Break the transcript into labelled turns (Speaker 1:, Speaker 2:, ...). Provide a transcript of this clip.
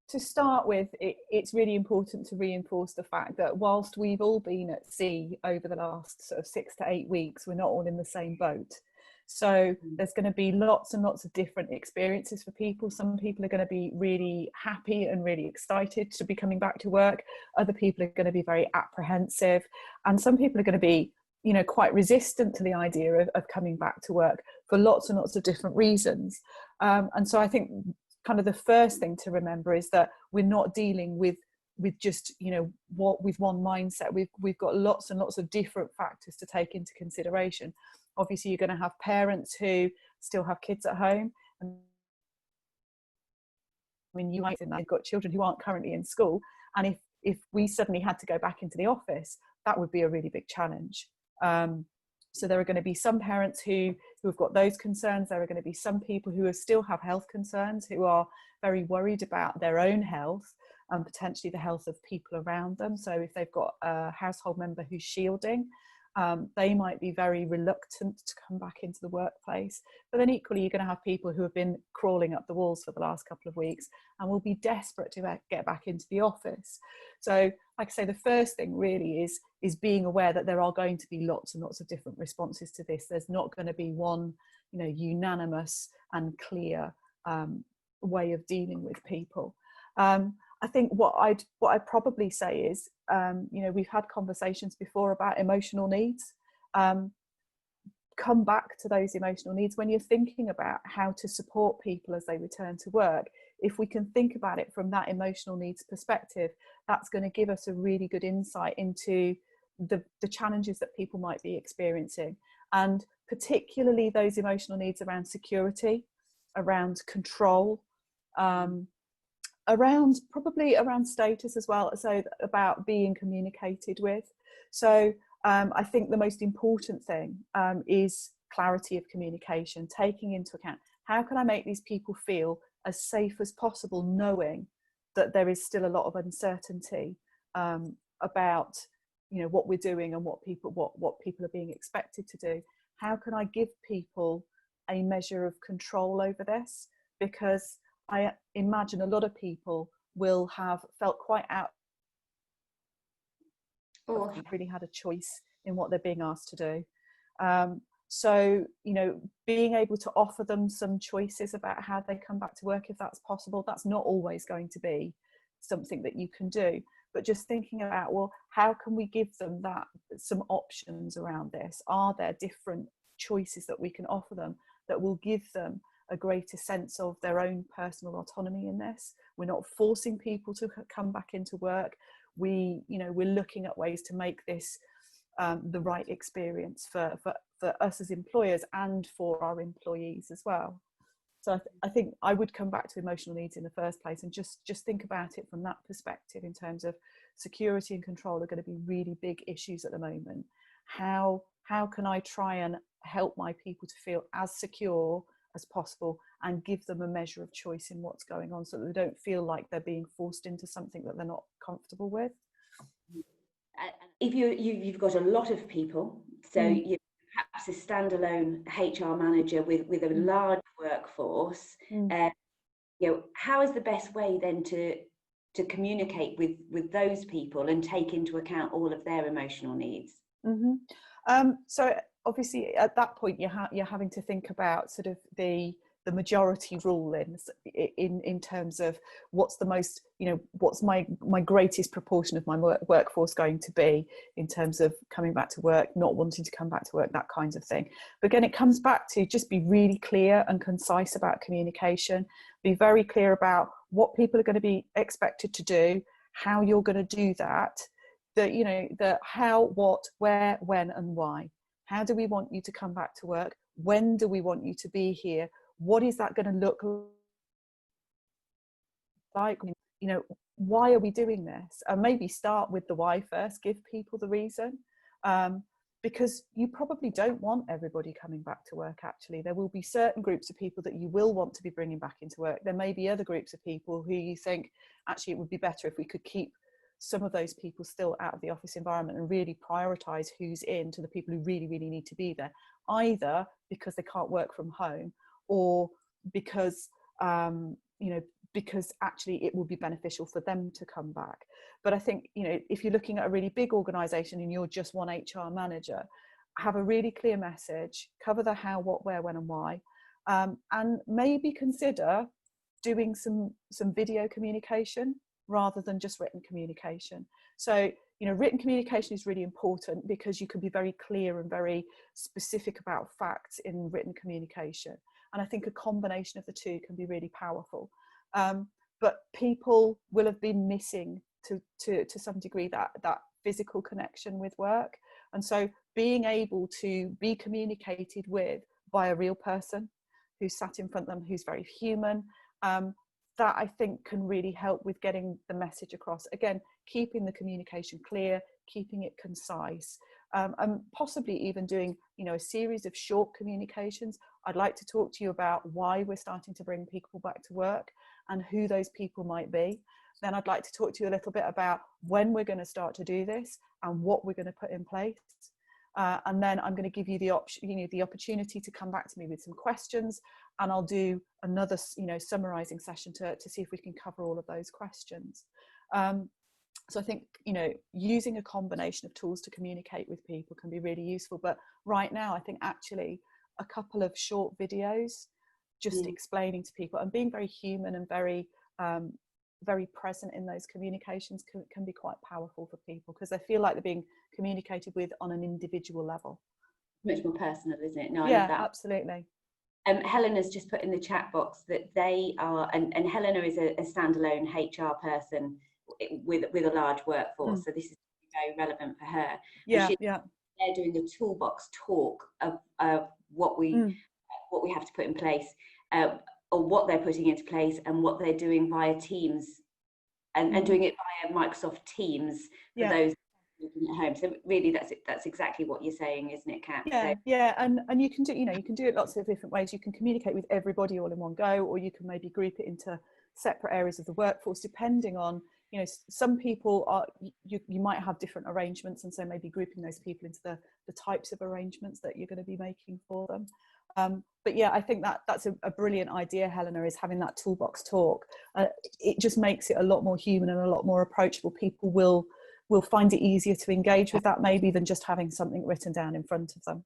Speaker 1: to start with, it's really important to reinforce the fact that whilst we've all been at sea over the last sort of 6 to 8 weeks, we're not all in the same boat. So there's going to be lots and lots of different experiences for people. Some people are going to be really happy and really excited to be coming back to work. Other people are going to be very apprehensive. And some people are going to be, you know, quite resistant to the idea of coming back to work for lots and lots of different reasons. And so I think kind of the first thing to remember is that we're not dealing with just, you know, with one mindset. We've got lots and lots of different factors to take into consideration. Obviously, you're going to have parents who still have kids at home. I mean, you might think that you've got children who aren't currently in school, and if we suddenly had to go back into the office, that would be a really big challenge. So there are going to be some parents who have got those concerns. There are going to be some people who still have health concerns, who are very worried about their own health and potentially the health of people around them. So if they've got a household member who's shielding, they might be very reluctant to come back into the workplace. But then equally, you're going to have people who have been crawling up the walls for the last couple of weeks and will be desperate to get back into the office. So like I say, the first thing really is being aware that there are going to be lots and lots of different responses to this. There's not going to be one, you know, unanimous and clear way of dealing with people. I think what I'd probably say is, you know, we've had conversations before about emotional needs. Come back to those emotional needs when you're thinking about how to support people as they return to work. If we can think about it from that emotional needs perspective, that's going to give us a really good insight into the challenges that people might be experiencing, and particularly those emotional needs around security, around control, probably around status as well, so about being communicated with. So I think the most important thing is clarity of communication, taking into account how can I make these people feel as safe as possible, knowing that there is still a lot of uncertainty about, you know, what we're doing and what people are being expected to do. How can I give people a measure of control over this? Because I imagine a lot of people will have felt quite out, or really had a choice in what they're being asked to do. So, you know, being able to offer them some choices about how they come back to work, if that's possible. That's not always going to be something that you can do, but just thinking about, well, how can we give them some options around this? Are there different choices that we can offer them that will give them a greater sense of their own personal autonomy in this? We're not forcing people to come back into work. We're looking at ways to make this the right experience for us as employers and for our employees as well. So I think I would come back to emotional needs in the first place, and just think about it from that perspective, in terms of security and control are going to be really big issues at the moment. How can I try and help my people to feel as secure as possible and give them a measure of choice in what's going on, so that they don't feel like they're being forced into something that they're not comfortable with.
Speaker 2: If you've got a lot of people, so you perhaps a standalone HR manager with a large workforce, you know, how is the best way then to communicate with those people and take into account all of their emotional needs?
Speaker 1: So obviously at that point you're having to think about sort of the majority rule in terms of what's the most, you know, what's my greatest proportion of my workforce going to be in terms of coming back to work, not wanting to come back to work, that kind of thing. But again, it comes back to just be really clear and concise about communication. Be very clear about what people are going to be expected to do, how you're going to do that, the how, what, where, when and why. How do we want you to come back to work? When do we want you to be here? What is that going to look like? You know, why are we doing this? And maybe start with the why first, give people the reason, because you probably don't want everybody coming back to work. Actually, there will be certain groups of people that you will want to be bringing back into work. There may be other groups of people who you think, actually, it would be better if we could keep some of those people still out of the office environment and really prioritise who's in to the people who really, really need to be there, either because they can't work from home or because, because actually it will be beneficial for them to come back. But I think, you know, if you're looking at a really big organization and you're just one HR manager, have a really clear message, cover the how, what, where, when and why, and maybe consider doing some video communication rather than just written communication. So, you know, written communication is really important because you can be very clear and very specific about facts in written communication. And I think a combination of the two can be really powerful. But people will have been missing to some degree that physical connection with work. And so being able to be communicated with by a real person who's sat in front of them, who's very human, that I think can really help with getting the message across. Again, keeping the communication clear, keeping it concise, and possibly even doing, you know, a series of short communications. I'd like to talk to you about why we're starting to bring people back to work and who those people might be. Then I'd like to talk to you a little bit about when we're going to start to do this and what we're going to put in place. And then I'm going to give you the option, you know, the opportunity to come back to me with some questions, and I'll do another, you know, summarizing session to see if we can cover all of those questions. So I think, you know, using a combination of tools to communicate with people can be really useful. But right now, I think actually a couple of short videos just explaining to people and being very human and very very present in those communications can be quite powerful for people, because they feel like they're being communicated with on an individual level.
Speaker 2: Much more personal, isn't it? No, I
Speaker 1: yeah,
Speaker 2: love that.
Speaker 1: Absolutely.
Speaker 2: Helena's just put in the chat box that they are, and Helena is a standalone HR person with a large workforce, so this is very relevant for her.
Speaker 1: Yeah,
Speaker 2: they're doing a toolbox talk of what we have to put in place, or what they're putting into place, and what they're doing via Teams, and doing it via Microsoft Teams for those looking at home. So really, that's exactly what you're saying, isn't it, Kat?
Speaker 1: And you can do, you know, you can do it lots of different ways. You can communicate with everybody all in one go, or you can maybe group it into separate areas of the workforce, depending on, you know, some people are, you might have different arrangements, and so maybe grouping those people into the types of arrangements that you're going to be making for them. But yeah, I think that's a brilliant idea, Helena, is having that toolbox talk. It just makes it a lot more human and a lot more approachable. People will find it easier to engage with that maybe than just having something written down in front of them.